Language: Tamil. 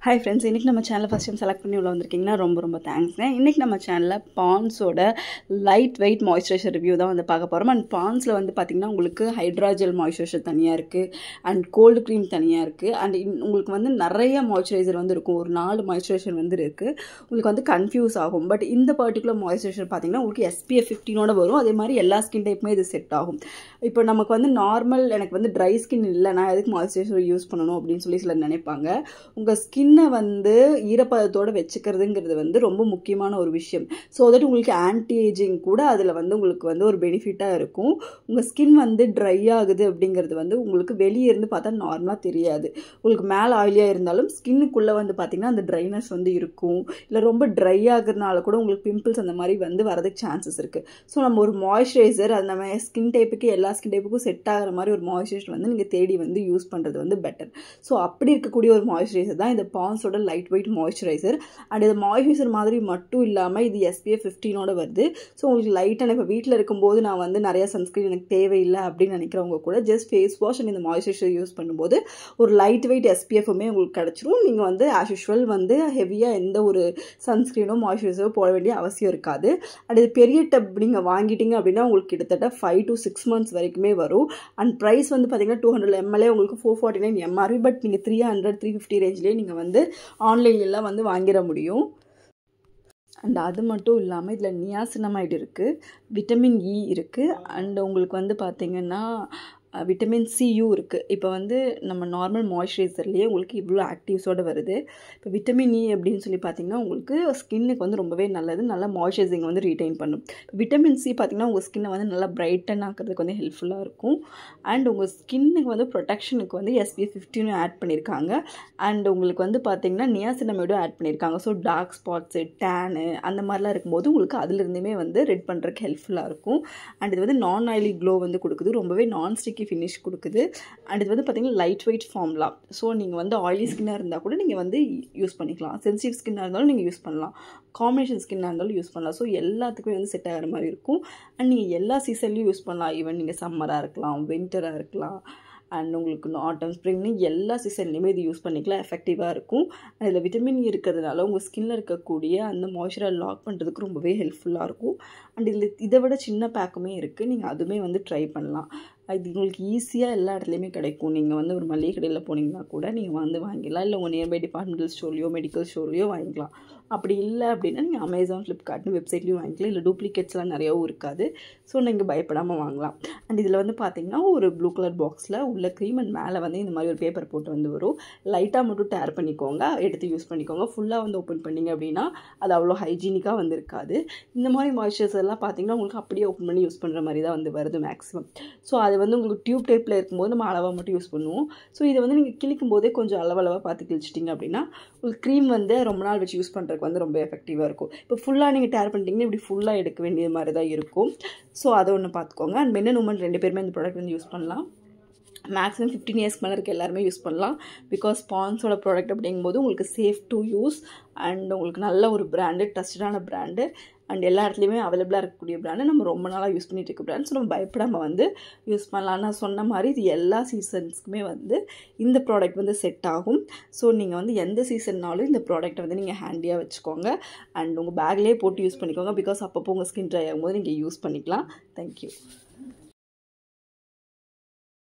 ஹாய் ஃப்ரெண்ட்ஸ், இன்றைக்கி நம்ம சேனலில் ஃபஸ்ட் டைம் செலக்ட் பண்ணி உள்ள வந்திருக்கீங்கன்னா ரொம்ப தேங்க்ஸ்ங்க. இன்றைக்கி நம்ம சேனலில் பாண்ட்ஸோட லைட் வெயிட் மாய்ஸ்சரைசர் ரிவ்யூ தான் வந்து பார்க்க போகிறோம். அண்ட் பாண்ட்ஸில் வந்து பார்த்திங்கன்னா உங்களுக்கு ஹைட்ராஜெல் மாய்ஸ்சரைசர் தனியாக இருக்குது, அண்ட் கோல்டு க்ரீம் தனியாக இருக்குது, அண்ட் உங்களுக்கு வந்து நிறைய மாய்ஸ்சரைசர் வந்து இருக்கும். ஒரு 4 மாய்ஸ்சரைசர் வந்து இருக்குது. உங்களுக்கு வந்து கன்ஃபியூஸ் ஆகும். பட் இந்த பர்டிகுலர் மாய்ஸ்சரைசர் பார்த்திங்கன்னா உங்களுக்கு SPF 15ஓட வரும். அதே மாதிரி எல்லா ஸ்கின் டைப்புமே இது செட் ஆகும். இப்போ நமக்கு வந்து நார்மல், எனக்கு வந்து ட்ரை ஸ்கின் இல்லை, நான் எதுக்கு மாய்ஸ்சரைசர் யூஸ் பண்ணணும் அப்படின்னு சொல்லி சிலர் நினைப்பாங்க. உங்கள் ஸ்கின்னை வந்து ஈரப்பதத்தோடு வச்சுக்கிறதுங்கிறது வந்து ரொம்ப முக்கியமான ஒரு விஷயம். ஸோ தட் உங்களுக்கு ஆன்டி ஏஜிங் கூட அதில் வந்து உங்களுக்கு வந்து ஒரு பெனிஃபிட்டாக இருக்கும். உங்கள் ஸ்கின் வந்து ட்ரை ஆகுது அப்படிங்கிறது வந்து உங்களுக்கு வெளியே இருந்து பார்த்தா நார்மலாக தெரியாது. உங்களுக்கு மேலே ஆயிலியாக இருந்தாலும் ஸ்கின்னுக்குள்ளே வந்து பார்த்திங்கன்னா அந்த ட்ரைனஸ் வந்து இருக்கும். இல்லை ரொம்ப ட்ரை ஆகுறதுனால கூட உங்களுக்கு பிம்பிள்ஸ் அந்த மாதிரி வந்து வரதுக்கு சான்சஸ் இருக்குது. ஸோ நம்ம ஒரு மாய்ஸ்சரைசர், அது நம்ம ஸ்கின் டைப்புக்கு எல்லா ஸ்கின் டைப்புக்கும் செட் ஆகிற மாதிரி ஒரு மாய்ஸ்சரைசர் வந்து நீங்கள் தேடி வந்து யூஸ் பண்ணுறது வந்து பெட்டர். ஸோ அப்படி இருக்கக்கூடிய ஒரு மாய்ஸ்சரைசர் தான் இந்த பாண்ட்ஸோட லைட் வெயிட் மாய்ஸ்சரைசர். அண்ட் இது மாய்ஸ்சரைசர் மாதிரி மட்டும் இல்லாமல் இது SPF 15ஓட வருது. ஸோ உங்களுக்கு லைட்டாக இப்போ வீட்டில் இருக்கும்போது நான் வந்து நிறைய சன்ஸ்க்ரீன் எனக்கு தேவையில்லை அப்படின்னு நினைக்கிறவங்க கூட ஜஸ்ட் ஃபேஸ் வாஷ் அண்ட் இந்த மாய்ஸ்சரைசர் யூஸ் பண்ணும்போது ஒரு லைட் வெயிட் SPFமே உங்களுக்கு கிடச்சிரும். நீங்கள் வந்து ஆஸ் யூஷுவல் வந்து ஹெவியாக எந்த ஒரு சன்ஸ்க்ரீனோ மாய்ஸ்சரைசரோ போட வேண்டிய அவசியம் இருக்காது. அண்ட் இது பெரிய டப் நீங்கள் வாங்கிட்டீங்க அப்படின்னா உங்களுக்கு கிட்டத்தட்ட 5 to 6 months வரைக்குமே வரும். அண்ட் ப்ரைஸ் வந்து பார்த்தீங்கன்னா 200 ml உங்களுக்கு 449 MRP. பட் நீங்கள் 300-350 ரேஞ்சிலே நீங்கள் வந்து ஆன்லைன்லாம் வந்து வாங்கிட முடியும். அண்ட் அது மட்டும் இல்லாமல் இதில் நியாசினமைடு இருக்குது, விட்டமின் E இருக்குது, அண்ட் உங்களுக்கு வந்து பார்த்திங்கன்னா விட்டமின் CU இருக்குது. இப்போ வந்து நம்ம நார்மல் மாய்ஸ்சரைசர்லேயே உங்களுக்கு இவ்வளோ ஆக்டிவ்ஸோடு வருது. இப்போ விட்டமின் E அப்படின்னு சொல்லி பார்த்திங்கன்னா உங்களுக்கு ஸ்கின்னுக்கு வந்து ரொம்பவே நல்லது, நல்லா மாய்ஸ்சரைசிங் வந்து ரீட்டைன் பண்ணும். விட்டமின் C பார்த்திங்கன்னா உங்கள் ஸ்கின்னை வந்து நல்லா பிரைட்டன் ஆக்கிறதுக்கு வந்து ஹெல்ப்ஃபுல்லாக இருக்கும். அண்ட் உங்கள் ஸ்கின்னுக்கு வந்து ப்ரொடெக்ஷனுக்கு வந்து SPF 15 ஆட் பண்ணியிருக்காங்க. அண்ட் உங்களுக்கு வந்து பார்த்திங்கன்னா நியாசினமைடும் ஆட் பண்ணியிருக்காங்க. ஸோ டார்க் ஸ்பாட்ஸு, டேனு அந்த மாதிரிலாம் இருக்கும்போது உங்களுக்கு அதுலேருந்துமே வந்து ரெட் பண்ணுறதுக்கு ஹெல்ப்ஃபுல்லாக இருக்கும். அண்ட் இது வந்து நான் ஆயிலி க்ளோ வந்து கொடுக்குது, ரொம்பவே நான்ஸ்டிக் ஃபினிஷ் கொடுக்குது. அண்ட் இது வந்து பார்த்திங்கன்னா லைட் வெயிட் ஃபார்முலா. ஸோ நீங்கள் வந்து ஆயிலி ஸ்கின்னாக இருந்தால் கூட நீங்கள் வந்து யூஸ் பண்ணிக்கலாம், சென்சிட்டிவ் ஸ்கின்னாக இருந்தாலும் நீங்கள் யூஸ் பண்ணலாம், காம்பினேஷன் ஸ்கின்னாக இருந்தாலும் யூஸ் பண்ணலாம். ஸோ எல்லாத்துக்குமே வந்து செட் ஆகிற மாதிரி இருக்கும். அண்ட் நீங்கள் எல்லா சீசன்லையும் யூஸ் பண்ணலாம். ஈவன் நீங்கள் சம்மராக இருக்கலாம், வின்டராக இருக்கலாம், அண்ட் உங்களுக்கு ஆட்டம் ஸ்ப்ரிங்னு எல்லா சீசன்லேயுமே இது யூஸ் பண்ணிக்கலாம், எஃபெக்டிவாக இருக்கும். அதில் விட்டமின் E இருக்கிறதுனால உங்கள் ஸ்கின்னில் இருக்கக்கூடிய அந்த மாய்ஸ்சரை லாக் பண்ணுறதுக்கு ரொம்பவே ஹெல்ப்ஃபுல்லாக இருக்கும். அண்ட் இதை விட சின்ன பேக்குமே இருக்குது, நீங்கள் அதுவுமே வந்து ட்ரை பண்ணலாம். இது உங்களுக்கு ஈஸியாக எல்லா இடத்துலையுமே கிடைக்கும். நீங்கள் வந்து ஒரு மளிகை கடையில் போனீங்கன்னா கூட நீங்கள் வந்து வாங்கிடலாம், இல்லை உங்கள் நியர்பை டிபார்ட்மெண்டல் ஸ்டோர்லையோ மெடிக்கல் ஸ்டோர்லையோ வாங்கிக்கலாம். அப்படி இல்லை அப்படின்னா நீங்கள் Amazon, Flipkartனு வெப்சைட்லேயும் வாங்கிக்கலாம். இல்லை டூப்ளிகேட்ஸ்லாம் நிறையாவும் இருக்காது. ஸோ நீங்கள் பயப்படாமல் வாங்கலாம். அண்ட் இதில் வந்து பார்த்திங்கன்னா ஒரு ப்ளூ கலர் பாக்ஸில் உள்ள க்ரீம் அண்ட் மேலே வந்து இந்த மாதிரி ஒரு பேப்பர் போட்டு வந்து வரும். லைட்டாக மட்டும் டேர் பண்ணிக்கோங்க, எடுத்து யூஸ் பண்ணிக்கோங்க. ஃபுல்லாக வந்து ஓப்பன் பண்ணிங்க அப்படின்னா அது அவ்வளோ ஹைஜீனிக்காக வந்து இருக்காது. இந்த மாதிரி மாய்ஸ்சரைசர்லாம் பார்த்திங்கன்னா உங்களுக்கு அப்படியே ஓப்பன் பண்ணி யூஸ் பண்ணுற மாதிரி தான் வந்து வருது மேக்ஸிமம். ஸோ அது வந்து உங்களுக்கு டியூப் டைப்பில் இருக்கும்போது நம்ம அளவாக மட்டும் யூஸ் பண்ணுவோம். ஸோ இதை வந்து நீங்கள் கிழிக்கும் போதே கொஞ்சம் அளவாக பார்த்து கிழிச்சிட்டிங்க அப்படின்னா உங்களுக்கு க்ரீம் வந்து ரொம்ப நாள் வச்சு யூஸ் பண்ணுறதுக்கு வந்து ரொம்ப எஃபெக்டிவாக இருக்கும். இப்போ ஃபுல்லாக நீங்கள் டேர் பண்ணிட்டீங்கன்னா இப்படி ஃபுல்லாக எடுக்க வேண்டிய மாதிரி தான் இருக்கும். ஸோ அதை ஒன்று பார்த்துக்கோங்க. அண்ட் மென் அண்ட் உமன் 2 பேருமே இந்த ப்ராடக்ட் வந்து யூஸ் பண்ணலாம். மேக்ஸிமம் 15 இயர்ஸ்க்கு மேலே இருக்க எல்லாருமே யூஸ் பண்ணலாம். பிகாஸ் பாண்ட்ஸோட ப்ராடக்ட் அப்படிங்கும்போது உங்களுக்கு சேஃப் டு யூஸ் அண்ட் உங்களுக்கு நல்ல ஒரு பிராண்டு, ட்ரஸ்டடான பிராண்டு, அண்ட் எல்லா இடத்துலையுமே அவைலபிளாக இருக்கக்கூடிய பிராண்டு, நம்ம ரொம்ப நாளாக யூஸ் பண்ணிட்டு இருக்க பிராண்ட். ஸோ நம்ம பயப்படாமல் வந்து யூஸ் பண்ணலாம். நான் சொன்ன மாதிரி இது எல்லா சீசன்ஸ்க்குமே வந்து இந்த ப்ராடக்ட் வந்து செட் ஆகும். ஸோ நீங்கள் வந்து எந்த சீசன்னாலும் இந்த ப்ராடக்ட்டை வந்து நீங்கள் ஹேண்டியாக வச்சுக்கோங்க. அண்ட் உங்கள் பேக்லேயே போட்டு யூஸ் பண்ணிக்கோங்க. பிகாஸ் அப்பப்போ உங்கள் ஸ்கின் ட்ரை ஆகும்போது நீங்கள் யூஸ் பண்ணிக்கலாம். தேங்க்யூ.